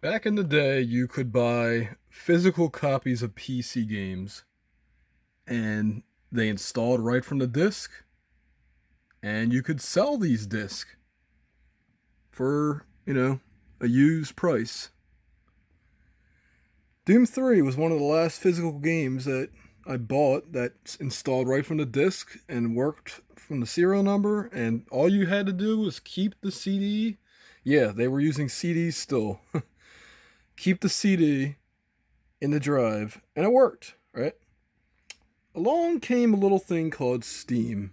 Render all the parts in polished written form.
Back in the day, you could buy physical copies of PC games and they installed right from the disc, and you could sell these discs for, a used price. Doom 3 was one of the last physical games that I bought that's installed right from the disc and worked from the serial number, and all you had to do was keep the CD. Yeah, they were using CDs still. Keep the CD in the drive, and it worked, right? Along came a little thing called Steam,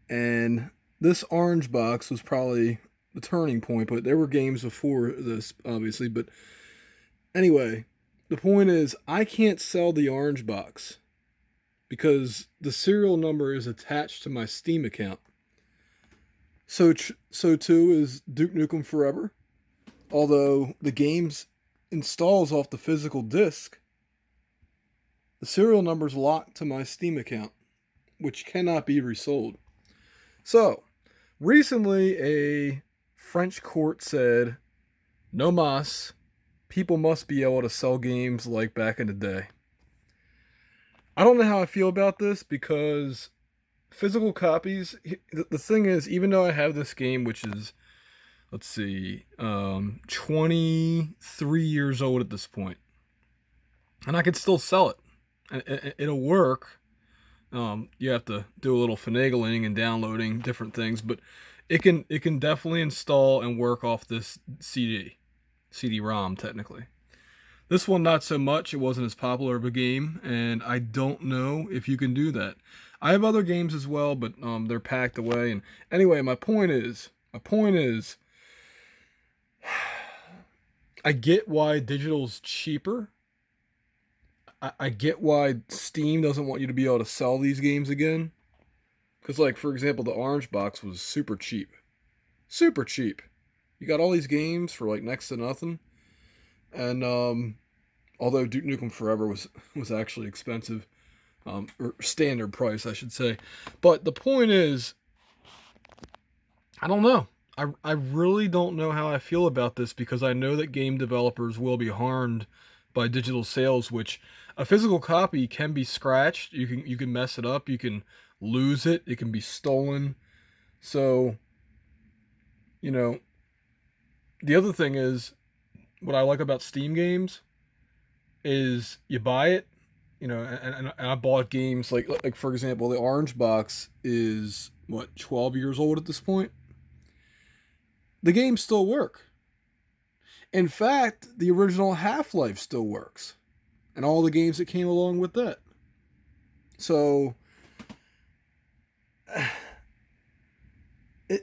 and this orange box was probably the turning point, but there were games before this, obviously. But anyway, the point is, I can't sell the orange box because the serial number is attached to my Steam account. So too is Duke Nukem Forever. Although the game's installs off the physical disc, the serial number is locked to my Steam account, which cannot be resold. So, recently a French court said, no mas, people must be able to sell games like back in the day. I don't know how I feel about this because physical copies, the thing is, even though I have this game, which is, let's see, 23 years old at this point, and I could still sell it. It'll work. You have to do a little finagling and downloading different things, but it can definitely install and work off this CD-ROM technically. This one not so much. It wasn't as popular of a game, and I don't know if you can do that. I have other games as well, but they're packed away. And anyway, my point is, I get why digital's cheaper. I get why Steam doesn't want you to be able to sell these games again. Because, like, for example, the Orange Box was super cheap. Super cheap. You got all these games for, like, next to nothing. And, although Duke Nukem Forever was actually expensive. Or standard price, I should say. But the point is, I don't know. I really don't know how I feel about this because I know that game developers will be harmed by digital sales, which a physical copy can be scratched. You can mess it up. You can lose it. It can be stolen. So, the other thing is what I like about Steam games is you buy it, and I bought games like for example, the Orange Box is what 12 years old at this point. The games still work. In fact, the original Half-Life still works, and all the games that came along with that. So,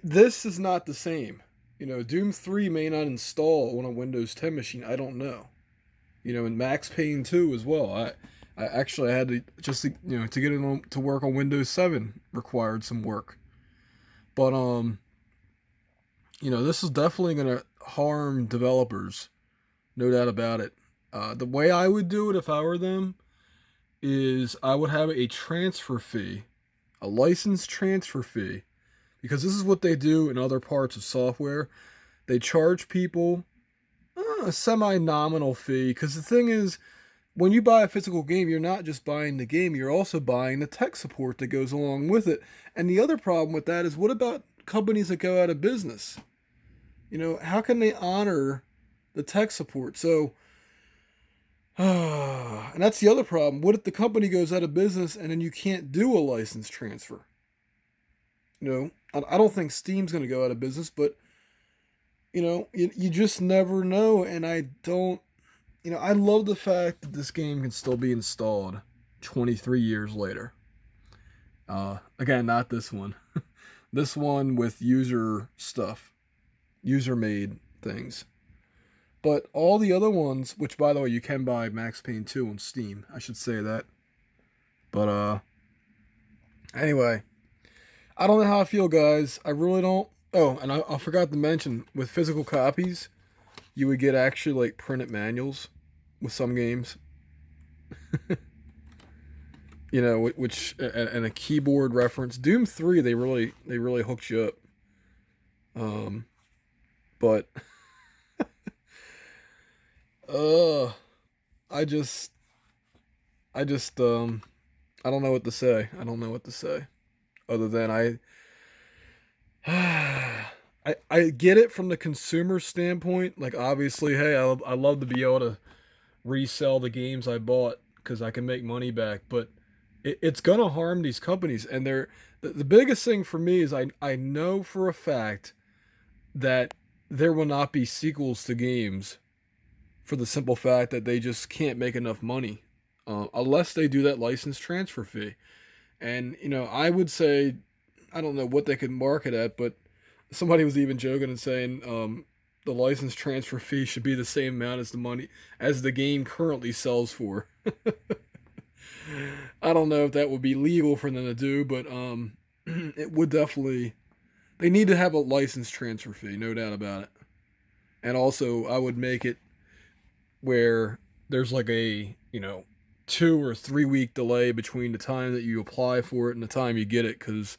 this is not the same. Doom 3 may not install on a Windows 10 machine. I don't know. And Max Payne 2 as well. I actually had to to get it to work on Windows 7 required some work. But this is definitely going to harm developers, no doubt about it. The way I would do it if I were them is I would have a transfer fee, a license transfer fee, because this is what they do in other parts of software. They charge people a semi-nominal fee, because the thing is, when you buy a physical game, you're not just buying the game, you're also buying the tech support that goes along with it. And the other problem with that is, what about companies that go out of business? How can they honor the tech support? So, and that's the other problem. What if the company goes out of business and then you can't do a license transfer? I don't think Steam's going to go out of business, but, you just never know. And I don't, I love the fact that this game can still be installed 23 years later. Again, not this one. This one with user stuff. User-made things. But all the other ones, which by the way, you can buy Max Payne 2 on Steam. I should say that. But, anyway. I don't know how I feel, guys. I really don't. Oh, and I forgot to mention, with physical copies, you would get actually, like, printed manuals with some games. Which, and a keyboard reference. Doom 3, they really hooked you up. But Uh, I just, I just, I don't know what to say. I don't know what to say other than I get it from the consumer standpoint. Like, obviously, hey, I love to be able to resell the games I bought because I can make money back. But it's gonna harm these companies, and the biggest thing for me is I know for a fact that there will not be sequels to games for the simple fact that they just can't make enough money unless they do that license transfer fee. And I would say I don't know what they could market at, but somebody was even joking and saying the license transfer fee should be the same amount as the money as the game currently sells for. I don't know if that would be legal for them to do, but it would definitely. They need to have a license transfer fee, no doubt about it. And also, I would make it where there's like a 2 or 3 week delay between the time that you apply for it and the time you get it, because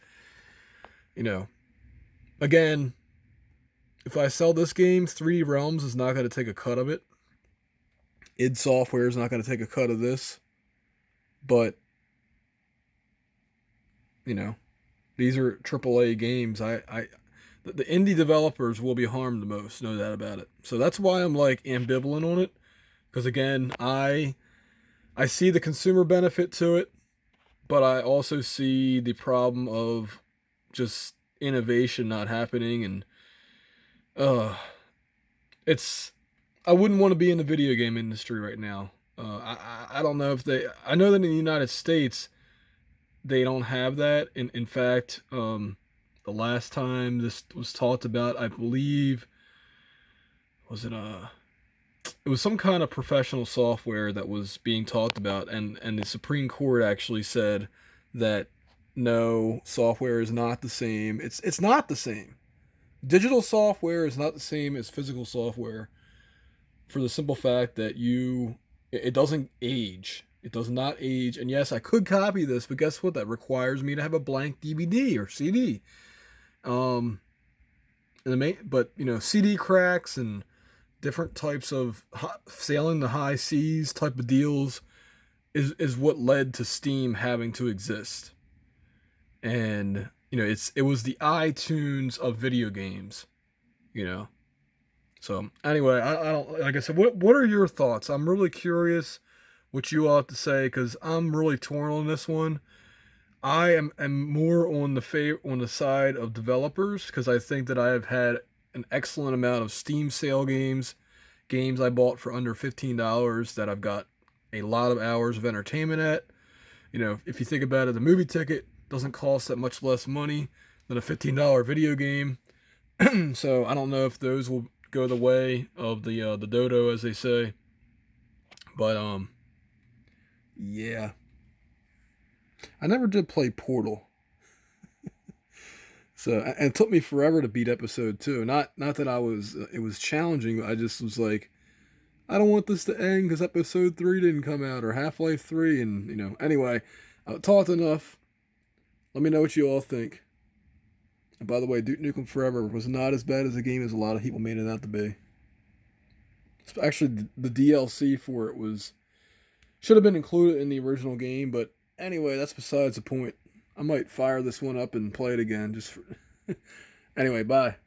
you know again, if I sell this game, 3D Realms is not going to take a cut of it. id Software is not going to take a cut of this, but you know these are AAA games. The indie developers will be harmed the most, no doubt about it. So that's why I'm like ambivalent on it, because again, I see the consumer benefit to it, but I also see the problem of just innovation not happening, and uh it's I wouldn't want to be in the video game industry right now. I don't know if they. I know that in the United States they don't have that. In fact, the last time this was talked about, I believe, was it was some kind of professional software that was being talked about, and the Supreme Court actually said that no, software is not the same. It's not the same. Digital software is not the same as physical software for the simple fact that it doesn't age. It does not age. And yes, I could copy this, but guess what? That requires me to have a blank DVD or CD. Um, but CD cracks and different types of sailing the high seas type of deals is what led to Steam having to exist. And it was the iTunes of video games. You know. So anyway, I don't like I said. What are your thoughts? I'm really curious what you all have to say because I'm really torn on this one. I am more on the side of developers because I think that I have had an excellent amount of Steam sale games I bought for under $15 that I've got a lot of hours of entertainment at. If you think about it, the movie ticket doesn't cost that much less money than a $15 video game. So I don't know if those will go the way of the dodo, as they say. But yeah, I never did play Portal, so and it took me forever to beat episode 2. Not that it was challenging. I just was like, I don't want this to end because episode 3 didn't come out or Half-Life 3, and anyway, I've talked enough. Let me know what you all think. And by the way, Duke Nukem Forever was not as bad as a game as a lot of people made it out to be. Actually, the DLC for it was should have been included in the original game, but anyway, that's besides the point. I might fire this one up and play it again just for. Anyway, bye.